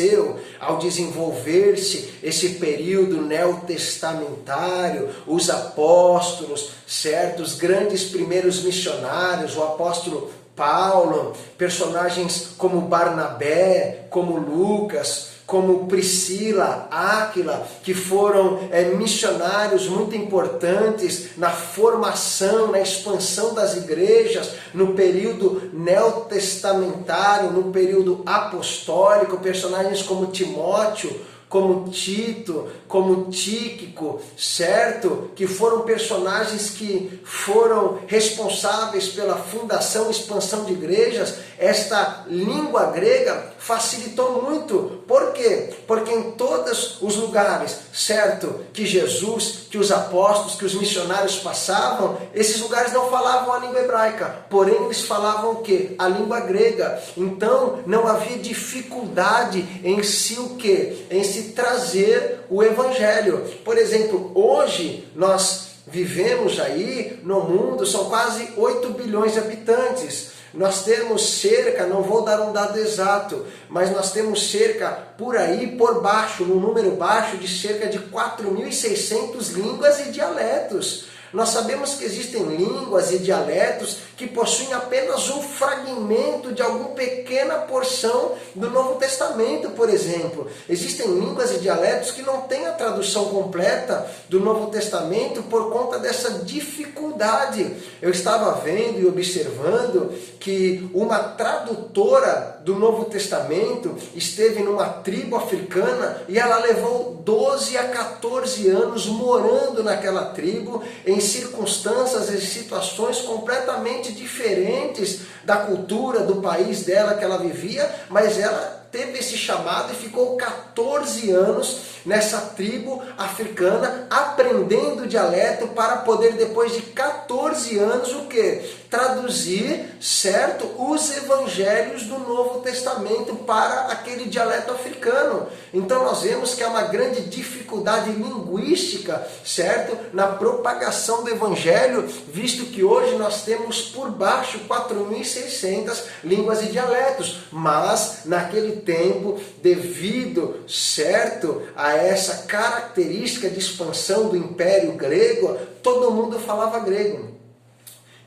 aconteceu ao desenvolver-se esse período neotestamentário, os apóstolos, certo? Os grandes primeiros missionários, o apóstolo Paulo, personagens como Barnabé, como Lucas, como Priscila, Áquila, que foram missionários muito importantes na formação, na expansão das igrejas, no período neotestamentário, no período apostólico, personagens como Timóteo, como Tito, como Tíquico, certo? Que foram personagens que foram responsáveis pela fundação e expansão de igrejas. Esta língua grega facilitou muito. Por quê? Porque em todos os lugares, certo? Que Jesus, que os apóstolos, que os missionários passavam, esses lugares não falavam a língua hebraica, porém eles falavam o quê? A língua grega. Então não havia dificuldade em si o quê? Em se trazer o evangelho. Por exemplo, hoje nós vivemos aí no mundo, são quase 8 bilhões de habitantes. Nós temos cerca, não vou dar um dado exato, mas nós temos cerca, por aí, por baixo, num número baixo, de cerca de 4.600 línguas e dialetos. Nós sabemos que existem línguas e dialetos que possuem apenas um fragmento de alguma pequena porção do Novo Testamento, por exemplo. Existem línguas e dialetos que não têm a tradução completa do Novo Testamento por conta dessa dificuldade. Eu estava vendo e observando que uma tradutora do Novo Testamento esteve numa tribo africana e ela levou 12 a 14 anos morando naquela tribo em circunstâncias e situações completamente diferentes da cultura, do país dela que ela vivia, mas ela teve esse chamado e ficou 14 anos nessa tribo africana, aprendendo o dialeto para poder, depois de 14 anos, o quê? Traduzir, certo? Os evangelhos do Novo Testamento para aquele dialeto africano. Então nós vemos que há uma grande dificuldade linguística, certo? Na propagação do evangelho, visto que hoje nós temos por baixo 4.600 línguas e dialetos, mas naquele tempo, devido, certo, a essa característica de expansão do Império Grego, todo mundo falava grego.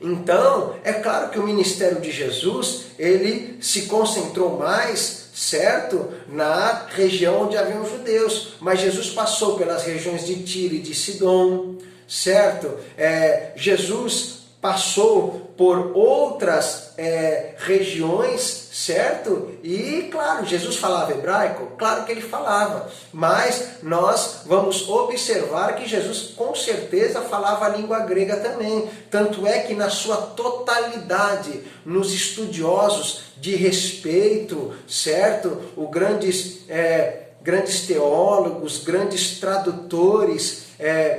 Então, é claro que o ministério de Jesus, ele se concentrou mais, certo, na região onde haviam judeus, mas Jesus passou pelas regiões de Tiro e de Sidom, certo? Jesus passou por outras regiões, certo? E, claro, Jesus falava hebraico? Claro que ele falava, mas nós vamos observar que Jesus com certeza falava a língua grega também. Tanto é que na sua totalidade, nos estudiosos de respeito, certo? Os grandes teólogos, grandes tradutores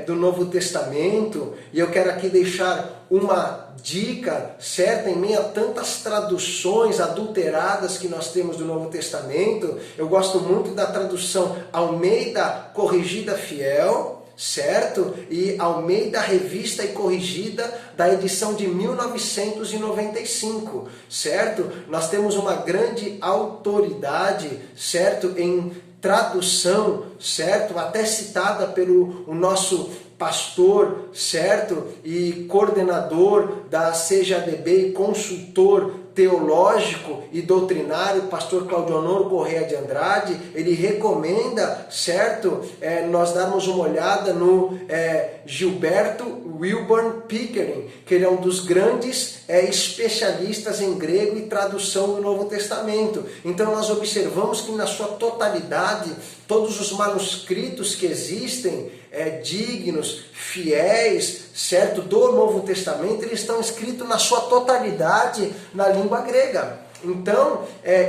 do Novo Testamento, e eu quero aqui deixar uma dica, certa, em meio a tantas traduções adulteradas que nós temos do Novo Testamento. Eu gosto muito da tradução Almeida Corrigida Fiel, certo? E Almeida Revista e Corrigida, da edição de 1995, certo? Nós temos uma grande autoridade, certo, em tradução, certo? Até citada pelo o nosso pastor, certo? E coordenador da CJDB e consultor teológico e doutrinário, pastor Claudio Honor Correia de Andrade. Ele recomenda, certo? Nós darmos uma olhada no Gilberto Wilburn Pickering, que ele é um dos grandes especialistas em grego e tradução do Novo Testamento. Então nós observamos que na sua totalidade, todos os manuscritos que existem, dignos, fiéis, certo, do Novo Testamento, eles estão escritos na sua totalidade na língua grega. Então,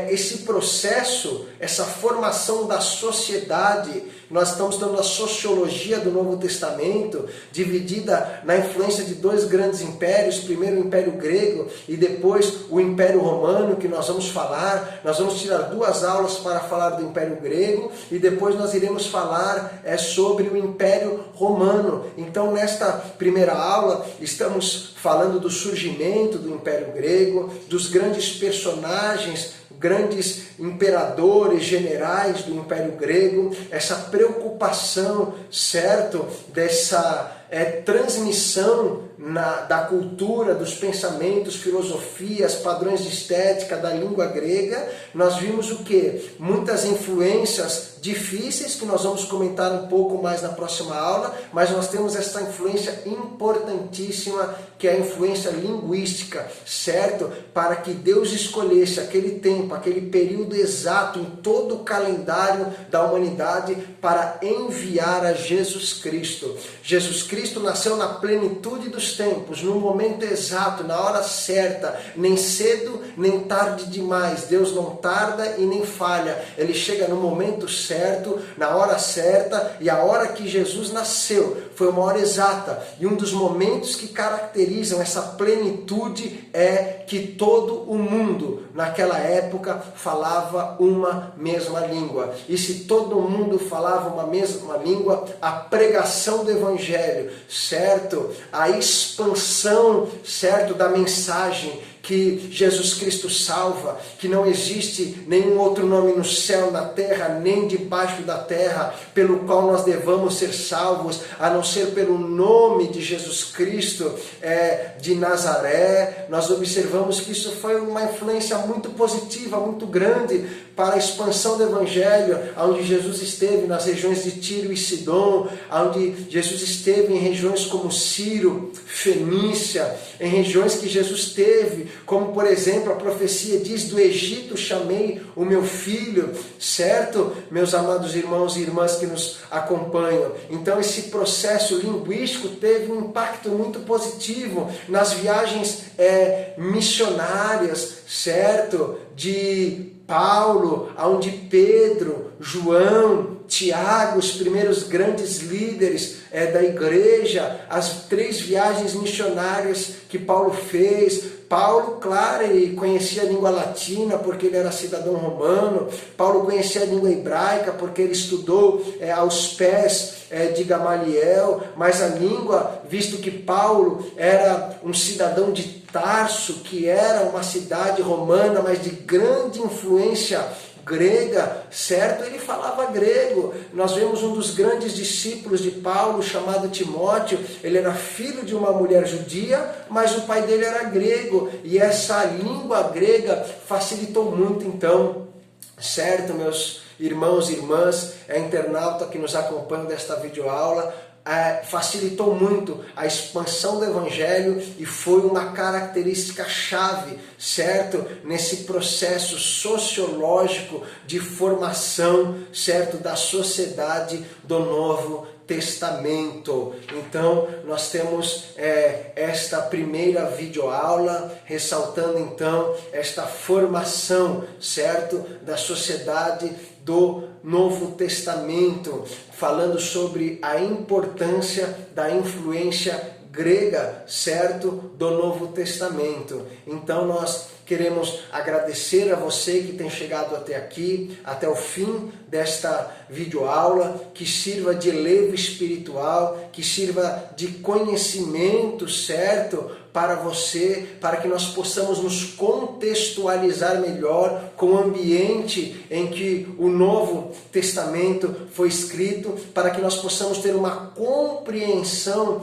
esse processo, essa formação da sociedade, nós estamos dando a sociologia do Novo Testamento, dividida na influência de dois grandes impérios, primeiro o Império Grego e depois o Império Romano, que nós vamos falar. Nós vamos tirar 2 aulas para falar do Império Grego e depois nós iremos falar sobre o Império Romano. Então, nesta primeira aula, estamos falando do surgimento do Império Grego, dos grandes personagens grandes imperadores, generais do Império Grego, essa preocupação, certo, dessa transmissão da cultura, dos pensamentos, filosofias, padrões de estética da língua grega, nós vimos o quê? Muitas influências difíceis, que nós vamos comentar um pouco mais na próxima aula, mas nós temos essa influência importantíssima, que é a influência linguística, certo? Para que Deus escolhesse aquele tempo, aquele período exato em todo o calendário da humanidade para enviar a Jesus Cristo. Jesus Cristo nasceu na plenitude dos tempos, no momento exato, na hora certa, nem cedo, nem tarde demais. Deus não tarda e nem falha. Ele chega no momento certo, na hora certa, e a hora que Jesus nasceu foi uma hora exata. E um dos momentos que caracterizam essa plenitude é que todo o mundo, naquela época, falava uma mesma língua. E se todo mundo falava uma mesma língua, a pregação do Evangelho, certo? A expansão, certo, da mensagem que Jesus Cristo salva, que não existe nenhum outro nome no céu, na terra, nem debaixo da terra, pelo qual nós devamos ser salvos, a não ser pelo nome de Jesus Cristo de Nazaré. Nós observamos que isso foi uma influência muito positiva, muito grande para a expansão do Evangelho, onde Jesus esteve nas regiões de Tiro e Sidom, onde Jesus esteve em regiões como Ciro, Fenícia, em regiões que Jesus teve, como por exemplo a profecia diz: do Egito chamei o meu filho, certo? Meus amados irmãos e irmãs que nos acompanham. Então esse processo linguístico teve um impacto muito positivo nas viagens missionárias, certo? De Paulo, onde Pedro, João, Tiago, os primeiros grandes líderes da igreja, as 3 viagens missionárias que Paulo fez. Paulo, claro, ele conhecia a língua latina porque ele era cidadão romano. Paulo conhecia a língua hebraica porque ele estudou aos pés de Gamaliel. Mas a língua, visto que Paulo era um cidadão de Tarso, que era uma cidade romana, mas de grande influência grega, certo? Ele falava grego. Nós vemos um dos grandes discípulos de Paulo, chamado Timóteo. Ele era filho de uma mulher judia, mas o pai dele era grego. E essa língua grega facilitou muito, então, certo, meus irmãos e irmãs, internauta que nos acompanham desta videoaula, facilitou muito a expansão do Evangelho e foi uma característica chave, certo? Nesse processo sociológico de formação, certo? Da sociedade do Novo Testamento. Então, nós temos esta primeira videoaula ressaltando então esta formação, certo? Da sociedade do Novo Testamento, falando sobre a importância da influência grega, certo, do Novo Testamento. Então nós queremos agradecer a você que tem chegado até aqui, até o fim desta videoaula, que sirva de elevo espiritual, que sirva de conhecimento, certo, para você, para que nós possamos nos contextualizar melhor com o ambiente em que o Novo Testamento foi escrito, para que nós possamos ter uma compreensão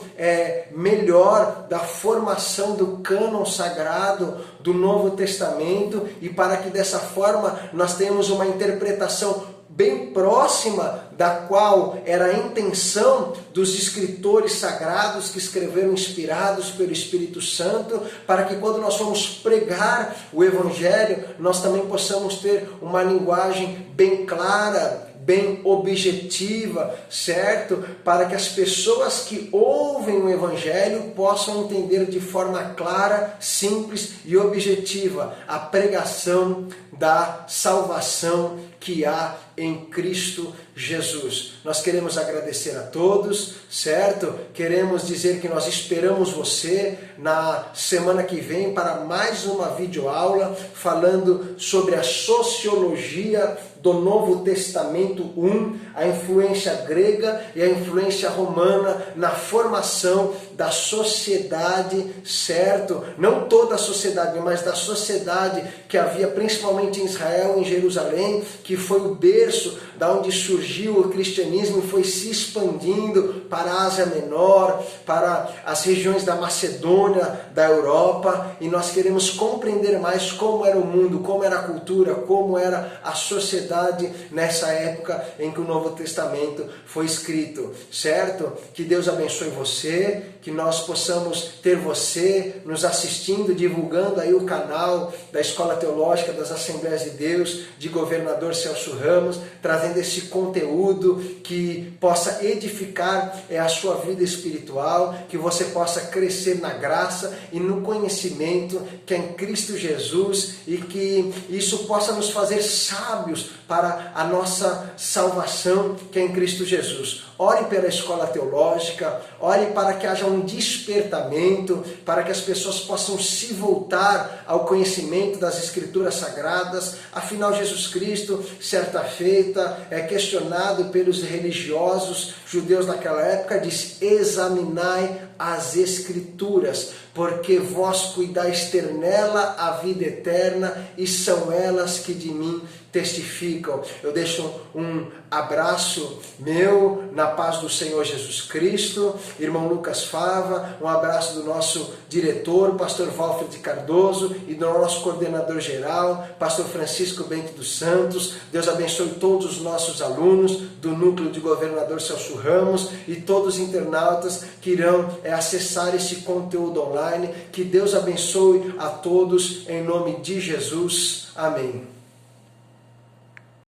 melhor da formação do cânon sagrado do Novo Testamento e para que dessa forma nós tenhamos uma interpretação bem próxima da qual era a intenção dos escritores sagrados que escreveram inspirados pelo Espírito Santo, para que quando nós formos pregar o Evangelho, nós também possamos ter uma linguagem bem clara, bem objetiva, certo? Para que as pessoas que ouvem o Evangelho possam entender de forma clara, simples e objetiva a pregação da salvação que há em Cristo Jesus. Nós queremos agradecer a todos, certo? Queremos dizer que nós esperamos você na semana que vem para mais uma videoaula falando sobre a sociologia do Novo Testamento 1, a influência grega e a influência romana na formação da sociedade, certo? Não toda a sociedade, mas da sociedade que havia principalmente em Israel, em Jerusalém, que foi o berço da onde surgiu o cristianismo e foi se expandindo para a Ásia Menor, para as regiões da Macedônia, da Europa, e nós queremos compreender mais como era o mundo, como era a cultura, como era a sociedade nessa época em que o Novo Testamento foi escrito, certo? Que Deus abençoe você, que nós possamos ter você nos assistindo, divulgando aí o canal da Escola Teológica das Assembleias de Deus, de Governador Celso Ramos, trazendo esse conteúdo que possa edificar a sua vida espiritual, que você possa crescer na graça e no conhecimento que é em Cristo Jesus e que isso possa nos fazer sábios para a nossa salvação que é em Cristo Jesus. Ore pela escola teológica, ore para que haja um despertamento, para que as pessoas possam se voltar ao conhecimento das Escrituras Sagradas. Afinal, Jesus Cristo, certa feita, é questionado pelos religiosos judeus daquela época, diz: examinai as Escrituras, porque vós cuidais ter nela a vida eterna, e são elas que de mim testificam. Eu deixo um abraço meu na paz do Senhor Jesus Cristo, irmão Lucas Fava, um abraço do nosso diretor, pastor Walfred Cardoso, e do nosso coordenador geral, pastor Francisco Bento dos Santos. Deus abençoe todos os nossos alunos do núcleo de Governador Celso Ramos e todos os internautas que irão acessar esse conteúdo online. Que Deus abençoe a todos em nome de Jesus. Amém.